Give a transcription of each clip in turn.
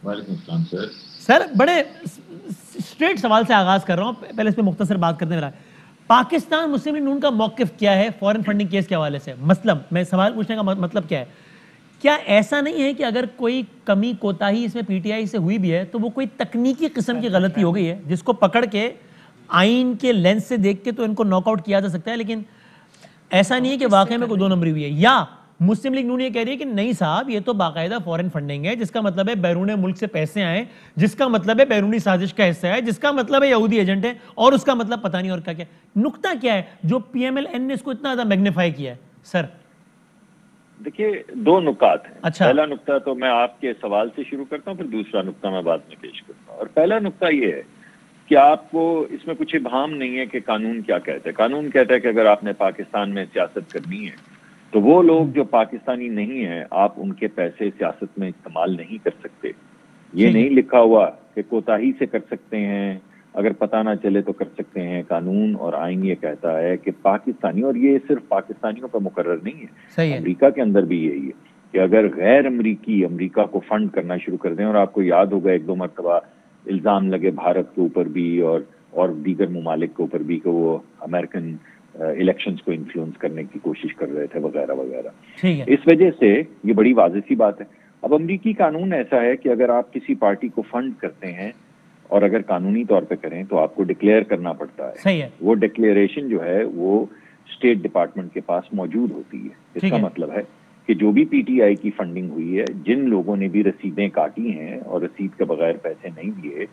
وعلیکم السلام سر. سر بڑے اسٹریٹ سوال سے آغاز کر رہا ہوں, پہلے اس پہ مختصر بات کرنے میرا. پاکستان مسلم لیگ نون کا موقف کیا ہے فورن فنڈنگ کیس کے حوالے سے؟ مطلب میں سوال پوچھنے کا مطلب کیا ہے, کیا ایسا نہیں ہے کہ اگر کوئی کمی کوتاہی اس میں پی ٹی آئی سے ہوئی بھی ہے تو وہ کوئی تکنیکی قسم کی غلطی ہو گئی ہے جس کو پکڑ کے آئین کے لینس سے دیکھ کے تو ان کو ناک آؤٹ کیا جا سکتا ہے, لیکن ایسا نہیں ہے کہ واقعی میں کوئی 2 نمبری ہوئی ہے؟ یا مسلم لیگ نون یہ کہہ رہی ہے کہ نہیں صاحب یہ تو باقاعدہ فورن فنڈنگ ہے, جس کا مطلب ہے بیرون ملک سے پیسے آئیں, جس کا مطلب ہے بیرونی سازش کا حصہ ہے, جس کا مطلب ہے یہودی ایجنٹ ہے, اور اس کا مطلب پتہ نہیں اور کیا. نقطہ کیا ہے جو پی ایم ایل این نے اس کو اتنا زیادہ میگنیفائی کیا ہے سر؟ دیکھیے 2 نکات ہیں. اچھا پہلا نقطہ تو میں آپ کے سوال سے شروع کرتا ہوں, پھر دوسرا نقطہ میں بعد میں پیش کرتا ہوں. اور پہلا نقطہ یہ ہے کہ آپ کو اس میں کچھ ابہام نہیں ہے کہ قانون کیا کہتا ہے. قانون کہتا ہے کہ اگر آپ نے پاکستان میں سیاست کرنی ہے تو وہ لوگ جو پاکستانی نہیں ہیں آپ ان کے پیسے سیاست میں استعمال نہیں کر سکتے. یہ نہیں لکھا ہوا کہ کوتاہی سے کر سکتے ہیں, اگر پتہ نہ چلے تو کر سکتے ہیں. قانون اور آئین یہ کہتا ہے کہ پاکستانی, اور یہ صرف پاکستانیوں کا مقرر نہیں ہے, امریکہ کے اندر بھی یہی ہے کہ اگر غیر امریکی امریکہ کو فنڈ کرنا شروع کر دیں, اور آپ کو یاد ہوگا 1-2 مرتبہ الزام لگے بھارت کے اوپر بھی اور دیگر ممالک کے اوپر بھی کہ وہ امریکن الیکشنز کو انفلوئنس کرنے کی کوشش کر رہے تھے وغیرہ وغیرہ. اس وجہ سے یہ بڑی واضح سی بات ہے. اب امریکی قانون ایسا ہے کہ اگر آپ کسی پارٹی کو فنڈ کرتے ہیں اور اگر قانونی طور پہ کریں تو آپ کو ڈکلیئر کرنا پڑتا ہے. صحیح ہے. وہ ڈکلیریشن جو ہے وہ اسٹیٹ ڈپارٹمنٹ کے پاس موجود ہوتی ہے. اس کا مطلب ہے کہ جو بھی پی ٹی آئی کی فنڈنگ ہوئی ہے, جن لوگوں نے بھی رسیدیں کاٹی ہیں اور رسید کے بغیر پیسے نہیں دیے,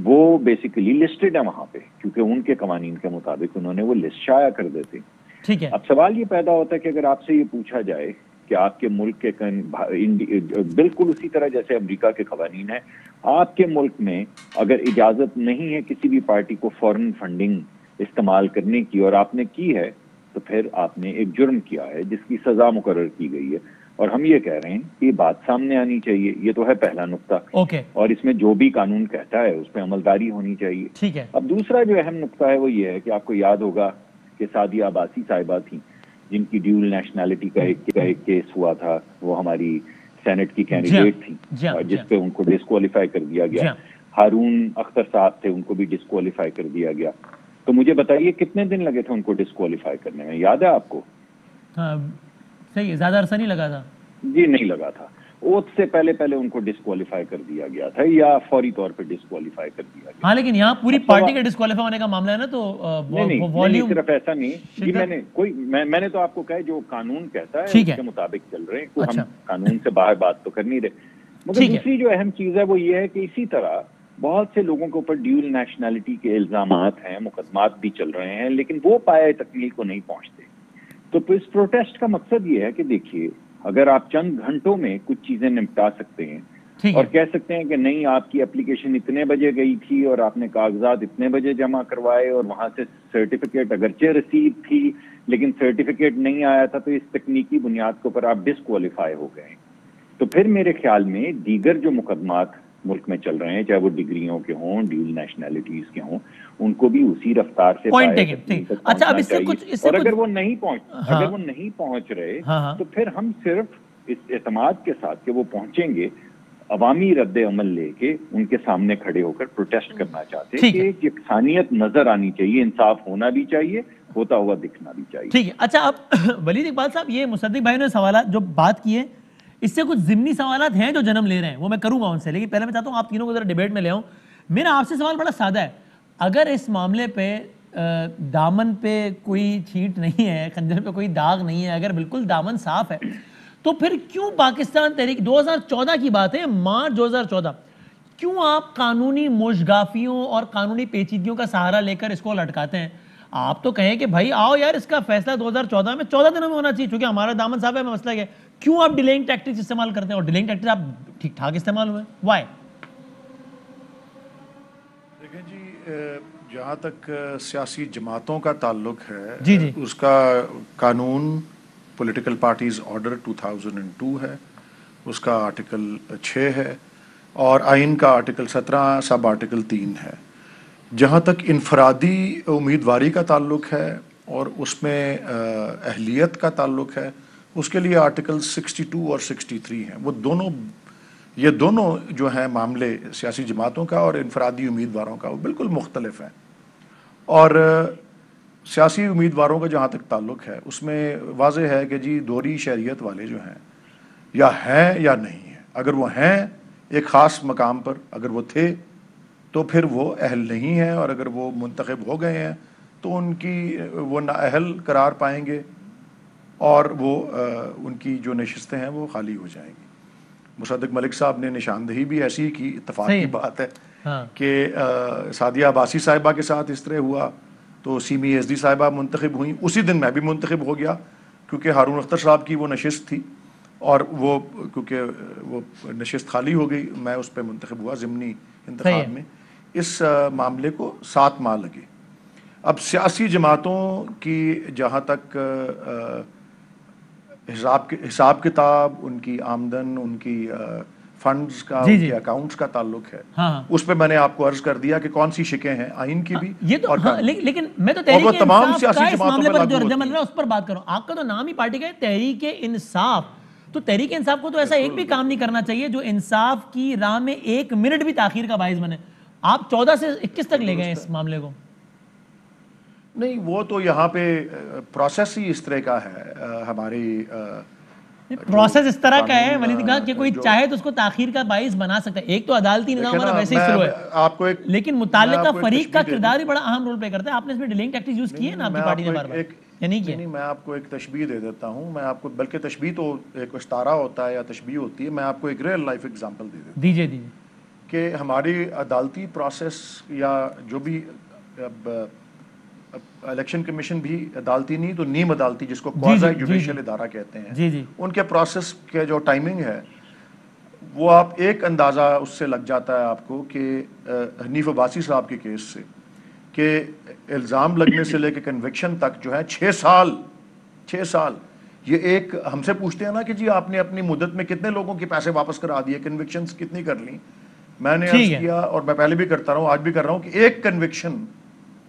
وہ بیسیکلی لسٹڈ ہے وہاں پہ, کیونکہ ان کے قوانین کے مطابق انہوں نے وہ لسٹ شائع کر دیتے. ٹھیک ہے. اب سوال یہ پیدا ہوتا ہے کہ اگر آپ سے یہ پوچھا جائے کہ آپ کے ملک کے بالکل اسی طرح جیسے امریکہ کے قوانین ہیں, آپ کے ملک میں اگر اجازت نہیں ہے کسی بھی پارٹی کو فورن فنڈنگ استعمال کرنے کی اور آپ نے کی ہے تو پھر آپ نے ایک جرم کیا ہے جس کی سزا مقرر کی گئی ہے. اور ہم یہ کہہ رہے ہیں کہ یہ بات سامنے آنی چاہیے. یہ تو ہے پہلا نقطہ. اور اس میں جو بھی قانون کہتا ہے اس پہ عملداری ہونی چاہیے. ٹھیک ہے. اب دوسرا جو اہم نقطہ ہے وہ یہ ہے کہ آپ کو یاد ہوگا کہ سعدیہ عباسی صاحبہ تھیں جن کی ڈیول نیشنلٹی کا ایک کیس ہوا تھا. وہ ہماری سینٹ کی کینڈیڈیٹ تھیں جس پہ ان کو ڈسکوالیفائی کر دیا گیا. ہارون اختر صاحب تھے, ان کو بھی ڈسکوالیفائی کر دیا گیا. تو مجھے بتائیے کتنے دن لگے تھے ان کو ڈسکوالیفائی کرنے میں, یاد ہے آپ کو؟ صحیح ہے, زیادہ عرصہ نہیں لگا تھا. جی نہیں لگا تھا. اوتھ سے پہلے ان کو ڈسکوالیفائی کر دیا گیا تھا یا فوری طور پہ ڈسکوالیفائی کر دیا گیا. ہاں لیکن یہاں پوری پارٹی کے ڈسکوالیفائی ہونے کا معاملہ ہے نا, تو نہیں صرف ایسا نہیں جی. میں نے تو آپ کو کہا جو قانون کہتا ہے اس کے مطابق چل رہے ہیں, ہم قانون سے باہر بات تو کر نہیں رہے. مگر دوسری جو اہم چیز ہے وہ یہ ہے کہ اسی طرح بہت سے لوگوں کے اوپر ڈیول نیشنلٹی کے الزامات ہیں, مقدمات بھی چل رہے ہیں, لیکن وہ پائے تکمیل کو نہیں پہنچتے. تو اس پروٹیسٹ کا مقصد یہ ہے کہ دیکھیے اگر آپ چند گھنٹوں میں کچھ چیزیں نمٹا سکتے ہیں اور کہہ سکتے ہیں کہ نہیں آپ کی اپلیکیشن اتنے بجے گئی تھی اور آپ نے کاغذات اتنے بجے جمع کروائے اور وہاں سے سرٹیفکیٹ اگرچہ رسید تھی لیکن سرٹیفکیٹ نہیں آیا تھا, تو اس تکنیکی بنیاد کے اوپر آپ ڈسکوالیفائی ہو گئے. تو پھر میرے خیال میں دیگر جو مقدمات ملک میں چل رہے ہیں, چاہے وہ ڈگریوں کے ہوں, ڈیول نیشنلٹیز کے ہوں, ان کو بھی اسی رفتار سے پہنچنا چاہیے. اور اگر وہ نہیں پہنچ رہے تو پھر ہم صرف اس اعتماد کے ساتھ کہ وہ پہنچیں گے, عوامی رد عمل لے کے ان کے سامنے کھڑے ہو کر پروٹیسٹ کرنا چاہتے ہیں کہ ایک یکسانیت نظر آنی چاہیے, انصاف ہونا بھی چاہیے, ہوتا ہوا دکھنا بھی چاہیے. ٹھیک ہے. اچھا اب ولید اقبال صاحب, یہ مصدق بھائی نے سوالات جو بات کی ہے اس سے کچھ ضمنی سوالات ہیں جو جنم لے رہے ہیں, وہ میں کروں گا ان سے, لیکن پہلے میں چاہتا ہوں آپ تینوں کو ذرا ڈیبیٹ میں لے آؤں. میرا آپ سے سوال بڑا سادہ ہے, اگر اس معاملے پہ دامن پہ کوئی چھینٹ نہیں ہے, خنجر پہ کوئی داغ نہیں ہے, اگر بالکل دامن صاف ہے, تو پھر کیوں پاکستان تحریک 2014 کی بات ہے, مارچ 2014, کیوں آپ قانونی موشگافیوں اور قانونی پیچیدگیوں کا سہارا لے کر اس کو لٹکاتے ہیں؟ آپ تو کہیں کہ بھائی آؤ یار اس کا فیصلہ 2014 میں 14 دنوں میں ہونا چاہیے, چونکہ ہمارا دامن صاحب ہے, مسئلہ ہے. کیوں آپ ڈیلینگ ٹیکٹکس استعمال کرتے ہیں, اور ڈیلینگ ٹیکٹکس آپ ٹھیک ٹھاک استعمال ہوئے, وائی؟ دیکھیں جی, جہاں تک سیاسی جماعتوں کا تعلق ہے, جی جی, اس کا قانون پولیٹیکل پارٹیز آرڈر 2002 ہے, اس کا آرٹیکل 6 ہے, اور آئین کا آرٹیکل 17 سب آرٹیکل 3 ہے. جہاں تک انفرادی امیدواری کا تعلق ہے اور اس میں اہلیت کا تعلق ہے, اس کے لیے آرٹیکل 62 اور 63 ہیں. وہ دونوں یہ دونوں جو ہیں معاملے سیاسی جماعتوں کا اور انفرادی امیدواروں کا وہ بالکل مختلف ہیں. اور سیاسی امیدواروں کا جہاں تک تعلق ہے اس میں واضح ہے کہ جی دوہری شہریت والے جو ہیں یا ہیں یا نہیں ہیں. اگر وہ ہیں ایک خاص مقام پر، اگر وہ تھے تو پھر وہ اہل نہیں ہیں، اور اگر وہ منتخب ہو گئے ہیں تو ان کی وہ نااہل قرار پائیں گے اور وہ ان کی جو نشستیں ہیں وہ خالی ہو جائیں گی. مصدق ملک صاحب نے نشاندہی بھی ایسی کی، اتفاق کی بات ہے کہ سعدیہ عباسی صاحبہ کے ساتھ اس طرح ہوا تو سیمی ایس ڈی صاحبہ منتخب ہوئیں. اسی دن میں بھی منتخب ہو گیا کیونکہ ہارون اختر صاحب کی وہ نشست تھی، اور وہ کیونکہ وہ نشست خالی ہو گئی میں اس پہ منتخب ہوا ضمنی انتخاب میں. اس معاملے کو 7 ماہ لگے. اب سیاسی جماعتوں کی جہاں تک حساب کتاب، ان کی آمدن، ان کی فنڈز کا، ان کے اکاؤنٹس کا تعلق ہے، اس پہ میں نے آپ کو عرض کر دیا کہ کون سی شکیں ہیں آئین کی بھی. لیکن میں تو تحریک انصاف کا اس معاملے پر جو رد عمل رہا ہے اس پر بات کروں. آپ کا تو نام ہی پارٹی کا ہے تحریک انصاف، تو تحریک انصاف کو تو ایسا ایک بھی کام نہیں کرنا چاہیے جو انصاف کی راہ میں 1 منٹ بھی تاخیر کا باعث بنے. آپ 14 سے 21 تک لے گئے اس معاملے کو. نہیں، وہ تو یہاں پہ پروسیس ہی اس طرح کا ہے. ہماری پروسیس اس طرح کا ہے ولید کہا کہ کوئی چاہے تو اس کو تاخیر کا باعث بنا سکتا ہے. ایک تو عدالتی نظام ہمارا ویسے ہی شروع ہے، لیکن متعلقہ فریق کا کردار بھی بڑا اہم رول پلے کرتا ہے. آپ نے اس میں ڈیلنگ ٹیکٹکس یوز کی ہے نا آپ کی پارٹی نے بار بار، یا نہیں کیا؟ میں آپ کو ایک تشبیہ دے دیتا ہوں. میں آپ کو، بلکہ تشبیہ تو ایک استعارہ ہوتا ہے یا تشبیہ ہوتی ہے، میں آپ کو ایک ریئل لائف ایگزامپل دے دیتا ہوں. دیجیے کہ ہماری عدالتی پروسیس یا جو بھی الیکشن کمیشن بھی عدالتی نہیں تو نیم عدالتی جس کو کوازی جوڈیشل ادارہ کہتے ہیں، ان کے پروسیس کے جو ٹائمنگ ہے وہ آپ ایک اندازہ اس سے لگ جاتا ہے آپ کو کہ حنیف عباسی صاحب کے کیس سے کہ الزام لگنے سے لے کے کنوکشن تک جو ہے 6 سال. یہ ایک ہم سے پوچھتے ہیں نا کہ جی آپ نے اپنی مدت میں کتنے لوگوں کے پیسے واپس کرا دیے، کنوکشنز کتنی کر لیں. میں نے عرض کیا اور میں پہلے بھی کرتا رہا ہوں، آج بھی کر رہا ہوں، کہ ایک کنوکشن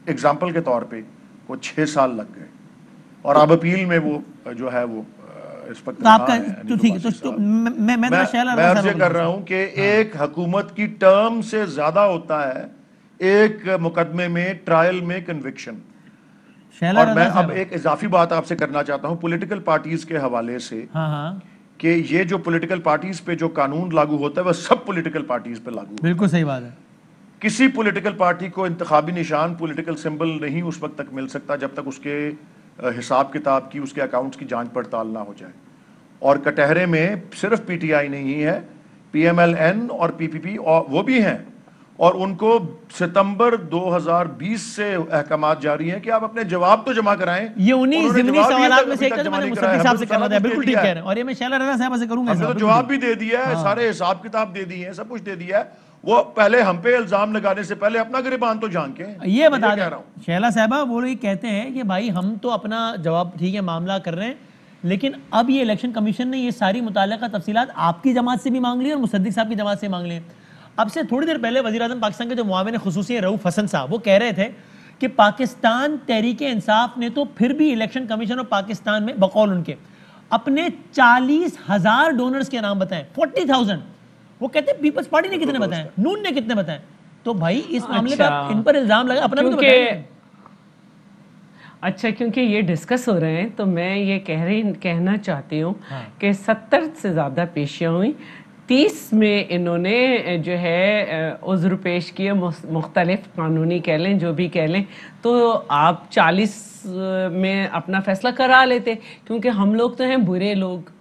ایگزامپل کے طور پہ وہ 6 سال لگ گئے. اور اب اپیل میں وہ جو ہے وہ اس پر میں عرض کر رہا ہوں کہ ایک حکومت کی ٹرم سے زیادہ ہوتا ہے ایک مقدمے میں، ٹرائل میں کنوکشن. اور میں اب ایک اضافی بات آپ سے کرنا چاہتا ہوں پولیٹیکل پارٹیز کے حوالے سے، کہ یہ جو پولیٹیکل پارٹیز پہ جو قانون لاگو ہوتا ہے وہ سب پولیٹیکل پارٹیز پہ لاگو ہوتا ہے. بالکل صحیح بات ہے. کسی پولیٹیکل پارٹی کو انتخابی نشان، پولیٹیکل سمبل نہیں اس وقت تک مل سکتا جب تک اس کے حساب کتاب کی، اس کے اکاؤنٹس کی جانچ پڑتال نہ ہو جائے. اور کٹہرے میں صرف پی ٹی آئی نہیں ہے، پی ایم ایل این اور پی پی پی وہ بھی ہیں، اور ان کو ستمبر 2020 سے احکامات جاری ہیں کہ آپ اپنے جواب تو جمع کرائیں. یہ انہی ضمنی سوالات میں سے ایک میں نے مصدق صاحب سے کرنا تھا. بالکل ٹھیک کہہ رہے ہیں، اور یہ میں شیلا رضا صاحب سے کروں گا. ہم نے تو جواب بھی دے دیا ہے، سارے حساب کتاب دے دیے ہیں، سب کچھ دے دیا ہے. وہ پہلے ہم پہ الزام لگانے سے پہلے اپنا گریبان تو جان کے یہ بتا دیں شیلا صاحبہ. وہ لوگ کہتے ہیں کہ بھائی ہم تو اپنا جواب ٹھیک ہے معاملہ کر رہے ہیں، لیکن اب یہ الیکشن کمیشن نے یہ ساری متعلقہ تفصیلات آپ کی جماعت سے بھی مانگ لی اور مصدق صاحب کی جماعت سے مانگ لی. اب سے تھوڑی دیر پہلے وزیر اعظم پاکستان کے جو معاون خصوصی ہیں رؤوف حسن صاحب، وہ کہہ رہے تھے کہ پاکستان تحریک انصاف نے تو پھر بھی الیکشن کمیشن اور پاکستان میں بقول ان کے اپنے 40,000 ڈونرز کے نام بتائیں. 40,000. وہ کہتے ہیں پیپلز پارٹی نے کتنے بتائیں، نون نے کتنے بتائیں. تو بھائی اس معاملے پر ان پر الزام لگا، اپنا بھی تو بتائیں. اچھا، کیونکہ یہ ڈسکس ہو رہے ہیں تو میں یہ کہنا چاہتی ہوں کہ 70 سے زیادہ پیشیاں ہوئیں. 30 میں انہوں نے جو ہے عذر پیش کیے، مختلف قانونی کہہ لیں جو بھی کہہ لیں. تو آپ 40 میں اپنا فیصلہ کرا لیتے، کیونکہ ہم لوگ تو ہیں برے لوگ،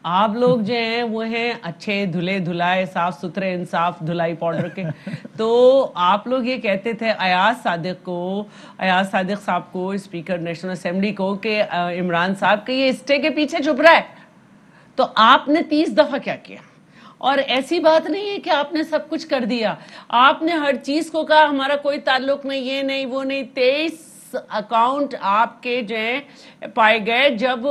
آپ لوگ جو ہیں وہ ہیں اچھے دھلے دھلائے صاف ستھرے انصاف دھلائی پاؤڈر کے. تو آپ لوگ یہ کہتے تھے ایاز صادق صاحب کو، اسپیکر نیشنل اسمبلی کو، کہ عمران صاحب کے یہ اسٹے کے پیچھے چھپ رہا ہے. تو آپ نے 30 دفعہ کیا کیا؟ اور ایسی بات نہیں ہے کہ آپ نے سب کچھ کر دیا. آپ نے ہر چیز کو کہا ہمارا کوئی تعلق نہیں، یہ نہیں وہ نہیں. 23 اکاؤنٹ آپ کے جو ہیں پائے گئے جب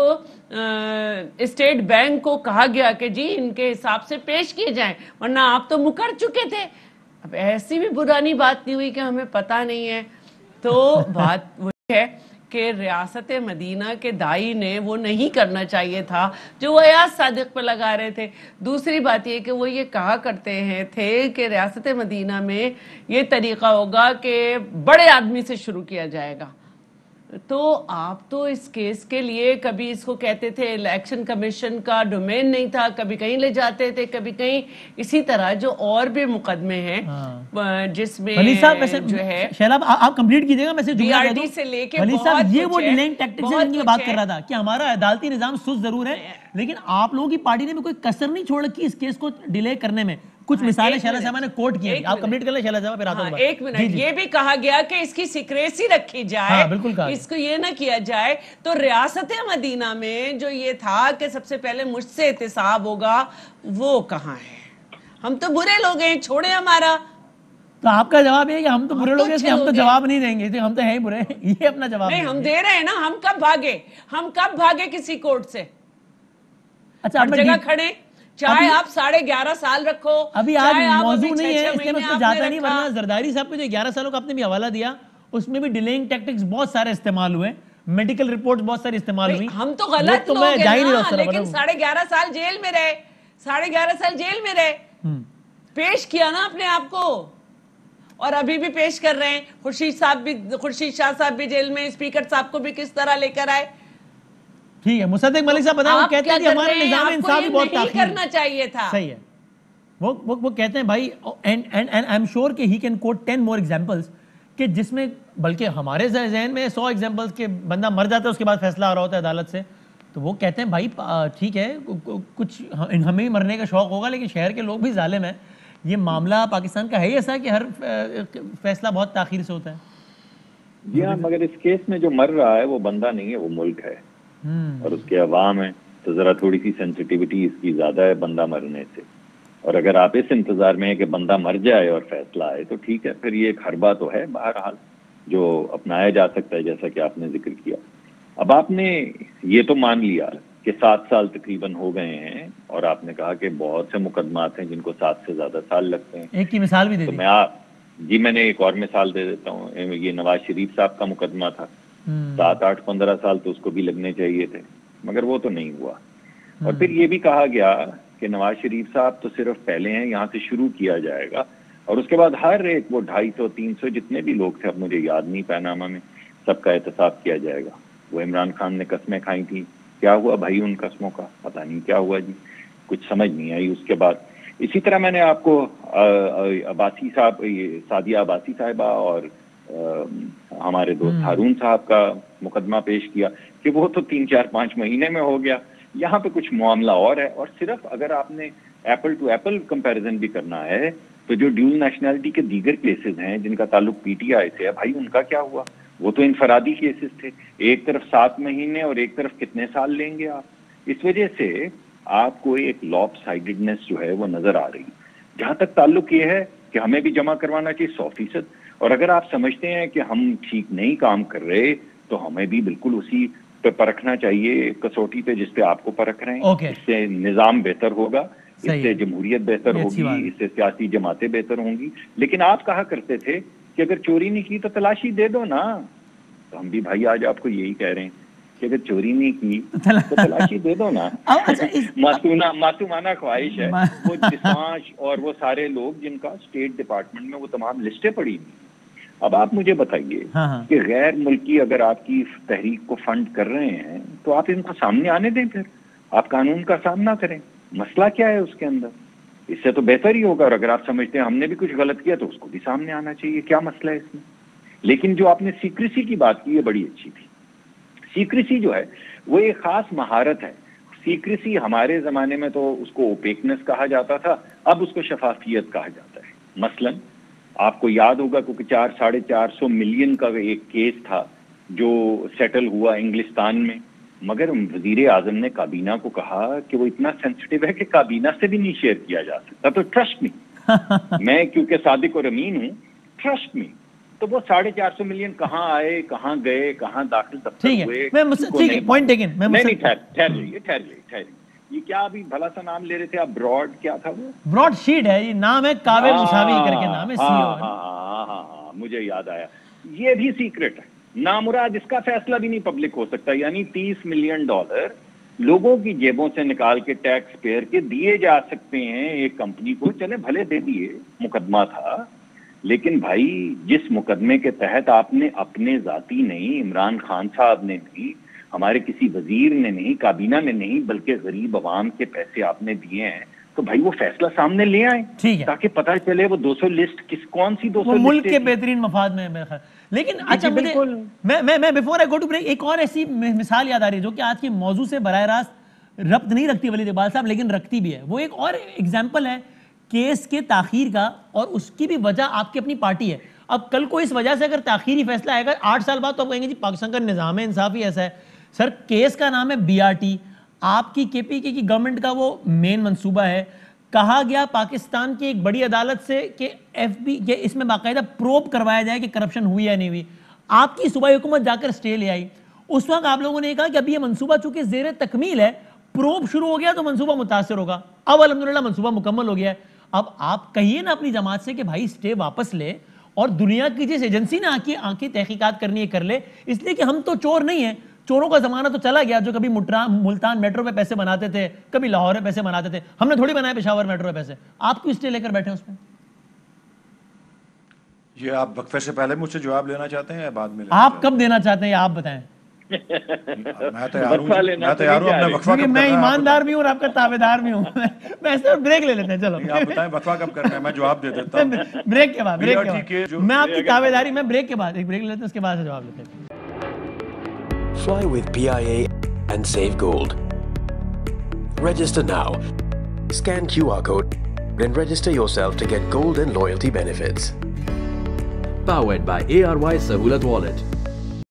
اسٹیٹ بینک کو کہا گیا کہ جی ان کے حساب سے پیش کیے جائیں، ورنہ آپ تو مکر چکے تھے. اب ایسی بھی برانی بات نہیں ہوئی کہ ہمیں پتہ نہیں ہے. تو بات وہ ہے کہ ریاست مدینہ کے دائی نے وہ نہیں کرنا چاہیے تھا جو وہ ایاز صادق پہ لگا رہے تھے. دوسری بات یہ کہ وہ یہ کہا کرتے تھے کہ ریاست مدینہ میں یہ طریقہ ہوگا کہ بڑے آدمی سے شروع کیا جائے گا. تو آپ تو اس کیس کے لیے کبھی اس کو کہتے تھے الیکشن کمیشن کا ڈومین نہیں تھا, کبھی کہیں لے جاتے تھے, کبھی کہیں, اسی طرح جو اور بھی مقدمے ہیں جس میں جو ہے شیلاب آپ کمپلیٹ کیجئے گا, میں سے بی آر ڈی سے لے کے بہت یہ وہ ڈیلینگ ٹیکٹکس ہے جن کی بات کر رہا تھا کہ ہمارا عدالتی نظام سست ضرور ہے لیکن آپ لوگوں کی پارٹی نے بھی کوئی کسر نہیں چھوڑ رکھی اس کیس کو ڈیلے کرنے میں. کچھ مثالیں شیلا صاحبہ نے کوٹ کی ہیں, آپ کمپلیٹ کر لیں شیلا صاحبہ پھر آتا ہوں. ایک منٹ, یہ بھی کہا گیا کہ اس کی سیکریسی رکھی جائے, اس کو یہ نہ کیا جائے. تو ریاست مدینہ میں جو یہ تھا کہ سب سے پہلے مجھ سے احتساب ہوگا, وہ کہاں ہے؟ ہم تو برے لوگ ہیں, چھوڑیں ہمارا. تو آپ کا جواب ہے کہ ہم تو برے لوگ ہیں, ہم تو جواب نہیں دیں گے, ہم تو ہیں ہی برے. یہ اپنا جواب نہیں, ہم دے رہے ہیں نا. ہم کب بھاگے کسی کورٹ سے؟ اچھا جگہ کھڑے, چاہے آپ 11.5 سال رکھو. ابھی آج موضوع نہیں ہے اس لیے میں اس پہ جاتا نہیں, ورنہ زرداری صاحب نے جو 11 سالوں کا آپ نے بھی حوالہ دیا اس میں بھی ڈیلینگ ٹیکٹکس بہت سارے استعمال ہوئے, میڈیکل رپورٹس بہت ساری استعمال ہوئی. ہم تو غلط لوگ ہیں نا, لیکن 11.5 سال جیل میں رہے, 11.5 سال جیل میں رہے, پیش کیا نا اپنے آپ کو, اور ابھی بھی پیش کر رہے ہیں. خورشید شاہ صاحب بھی جیل میں, اسپیکر صاحب کو بھی کس طرح لے کر آئے. ٹھیک ہے, مصدق ملک صاحب بتائیں, وہ کہتے ہیں کہ ہمارا نظام انصافی بہت تاخیر کرنا چاہیے تھا. صحیح ہے, وہ کہتے ہیں بھائی, اینڈ آئی ایم شیور کہ he can quote 10 more examples کہ جس میں, بلکہ ہمارے ذہن میں 100 ایگزامپلس کہ بندہ مر جاتا ہے اس کے بعد فیصلہ آ رہا ہوتا ہے عدالت سے. تو وہ کہتے ہیں بھائی ٹھیک ہے, کچھ ہمیں بھی مرنے کا شوق ہوگا لیکن شہر کے لوگ بھی ظالم ہیں. یہ معاملہ پاکستان کا ہے ہی ایسا کہ ہر فیصلہ بہت تاخیر سے ہوتا ہے. جی ہاں, مگر اس کیس میں جو مر رہا ہے وہ بندہ نہیں ہے, وہ ملک ہے اور اس کے عوام ہیں. تو ذرا تھوڑی سی سینسٹیوٹی اس کی زیادہ ہے بندہ مرنے سے. اور اگر آپ اس انتظار میں ہیں کہ بندہ مر جائے اور فیصلہ آئے تو ٹھیک ہے, پھر یہ ایک حربہ تو ہے بہرحال جو اپنایا جا سکتا ہے جیسا کہ آپ نے ذکر کیا. اب آپ نے یہ تو مان لیا کہ 7 سال تقریباً ہو گئے ہیں, اور آپ نے کہا کہ بہت سے مقدمات ہیں جن کو 7 سے زیادہ سال لگتے ہیں. ایک کی مثال بھی دے دی. میں نے ایک اور مثال دے دیتا ہوں. یہ نواز شریف صاحب کا مقدمہ تھا, 7, 8, 15 سال تو اس کو بھی لگنے چاہیے تھے, مگر وہ تو نہیں ہوا. اور پھر یہ بھی کہا گیا کہ نواز شریف صاحب تو صرف پہلے ہیں, یہاں سے شروع کیا جائے گا, اور اس کے بعد ہر ایک وہ 250, 300 جتنے بھی لوگ تھے, اب مجھے یاد نہیں پیناما میں, سب کا احتساب کیا جائے گا. وہ عمران خان نے قسمیں کھائی تھیں, کیا ہوا بھائی ان قسموں کا؟ پتہ نہیں کیا ہوا جی, کچھ سمجھ نہیں آئی اس کے بعد. اسی طرح میں نے آپ کو عباسی صاحب, سعدیہ عباسی صاحبہ اور ہمارے دوست ہارون صاحب کا مقدمہ پیش کیا کہ وہ تو 3, 4, 5 مہینے میں ہو گیا. یہاں پہ کچھ معاملہ اور ہے. اور صرف اگر آپ نے ایپل ٹو ایپل کمپیریزن بھی کرنا ہے تو جو ڈیول نیشنلٹی کے دیگر کیسز ہیں جن کا تعلق پی ٹی آئی سے, بھائی ان کا کیا ہوا؟ وہ تو انفرادی کیسز تھے, ایک طرف 7 مہینے اور ایک طرف کتنے سال لیں گے آپ. اس وجہ سے آپ کو ایک لاپ سائیڈڈنس جو ہے وہ نظر آ رہی. جہاں تک تعلق یہ ہے کہ ہمیں بھی جمع کروانا چاہیے 100%, اور اگر آپ سمجھتے ہیں کہ ہم ٹھیک نہیں کام کر رہے تو ہمیں بھی بالکل اسی پہ پرکھنا چاہیے, کسوٹی پہ جس پہ آپ کو پرکھ رہے ہیں. اس سے نظام بہتر ہوگا, اس سے جمہوریت بہتر ہوگی, اس سے سیاسی جماعتیں بہتر ہوں گی. لیکن آپ کہا کرتے تھے کہ اگر چوری نہیں کی تو تلاشی دے دو نا. تو ہم بھی بھائی آج آپ کو یہی کہہ رہے ہیں کہ اگر چوری نہیں کی تو تلاشی دے دو نا. معصومانہ خواہش ہے. وہ جسانچ اور وہ سارے لوگ جن کا اسٹیٹ ڈپارٹمنٹ میں وہ تمام لسٹیں پڑی ہوئی. اب آپ مجھے بتائیے کہ غیر ملکی اگر آپ کی تحریک کو فنڈ کر رہے ہیں تو آپ ان کو سامنے آنے دیں, پھر آپ قانون کا سامنا کریں. مسئلہ کیا ہے اس کے اندر؟ اس سے تو بہتر ہی ہوگا. اور اگر آپ سمجھتے ہیں ہم نے بھی کچھ غلط کیا تو اس کو بھی سامنے آنا چاہیے, کیا مسئلہ ہے اس میں؟ لیکن جو آپ نے سیکریسی کی بات کی یہ بڑی اچھی تھی. سیکریسی جو ہے وہ ایک خاص مہارت ہے. سیکریسی ہمارے زمانے میں تو اس کو اوپیکنس کہا جاتا تھا, اب اس کو شفافیت کہا جاتا ہے. مثلاً آپ کو یاد ہوگا کیونکہ 400-450 ملین کا ایک کیس تھا جو سیٹل ہوا انگلستان میں, مگر وزیر اعظم نے کابینہ کو کہا کہ وہ اتنا سینسٹیو ہے کہ کابینہ سے بھی نہیں شیئر کیا جا سکتا. تو ٹرسٹ می, میں کیونکہ صادق اور امین ہوں, ٹرسٹ می. تو وہ 450 ملین کہاں آئے, کہاں گئے, کہاں داخل دفتر ہوئے. ٹھہر یہ کیا ابھی بھلا سا نام لے رہے تھے آپ, براڈ کیا تھا وہ؟ براڈ شیٹ ہے یہ نام ہے, کاوے مساوی کر کے نام ہے. ہاں, مجھے یاد آیا. یہ بھی سیکرٹ ہے, نامراد اس کا فیصلہ بھی نہیں پبلک ہو سکتا. یعنی $30 ملین لوگوں کی جیبوں سے نکال کے ٹیکس پیئر کے دیے جا سکتے ہیں ایک کمپنی کو. چلے بھلے دے دیے, مقدمہ تھا, لیکن بھائی جس مقدمے کے تحت آپ نے اپنے ذاتی نہیں, عمران خان صاحب نے نہیں, ہمارے کسی وزیر نے نہیں, کابینہ نے نہیں, بلکہ غریب عوام کے پیسے آپ نے دیے ہیں, تو بھائی وہ فیصلہ سامنے لے آئیں تاکہ پتہ چلے وہ 200 لسٹ کون سی 200 لسٹ ملک کے بہترین مفاد میں میرا خیال. لیکن اچھا میں before I go to break ایک اور ایسی مثال یاد آ رہی ہے جو کہ آج کے موضوع سے براہ راست ربط نہیں رکھتی ولید اقبال صاحب, لیکن رکھتی بھی ہے. وہ ایک اور ایگزامپل ہے کیس کے تاخیر کا, اور اس کی بھی وجہ آپ کی اپنی پارٹی ہے. اب کل کو اس وجہ سے اگر تاخیری فیصلہ آئے گا 8 سال بعد, تو آپ کہیں گے جی پاکستان کا نظام انصاف ہی ایسا ہے. سر کیس کا نام ہے BRT, آپ کی KPK کی گورنمنٹ کا وہ مین منصوبہ ہے. کہا گیا پاکستان کی ایک بڑی عدالت سے کہ کہ اس میں باقاعدہ پروب کروایا جائے کہ کرپشن ہوئی یا نہیں ہوئی. آپ کی صوبائی حکومت جا کر اسٹے لے آئی. اس وقت آپ لوگوں نے کہا کہ ابھی یہ منصوبہ چونکہ زیر تکمیل ہے, پروب شروع ہو گیا تو منصوبہ متاثر ہوگا. اب الحمدللہ منصوبہ مکمل ہو گیا ہے. اب آپ کہیے نا اپنی جماعت سے کہ بھائی اسٹے واپس لے, اور دنیا کی جس ایجنسی نے آنکھیں تحقیقات کرنی ہے کر لے, اس لیے کہ ہم تو چور نہیں ہیں. چوروں کا زمانہ تو چلا گیا جو کبھی ملتان میٹرو پہ پیسے بناتے تھے, کبھی لاہور میں پیسے بناتے تھے. ہم نے تھوڑی بنائے پشاور میٹرو پہ پیسے. آپ کیوں اسٹے لے کر بیٹھے اس میں؟ یہ آپ وقفے سے پہلے مجھ سے جواب لینا چاہتے ہیں یا بعد میں؟ آپ کب دینا چاہتے ہیں آپ بتائیں. میں تیار ہوں, میں ایماندار بھی ہوں اور آپ کا تابعدار بھی ہوں. میں اس طرح بریک لے لیتے ہیں. چلو آپ بتائیں وقفہ کب کرنا ہے, میں جواب دے دیتا ہوں. بریک کے بعد میں آپ کی تابعداری, میں بریک کے بعد ایک بریک لیتے ہیں, اس کے بعد سے جواب لیتے ہیں. Fly with PIA and save gold. Register now. Scan QR code and register yourself to get gold and loyalty benefits. Powered by ARY Sahulat Wallet.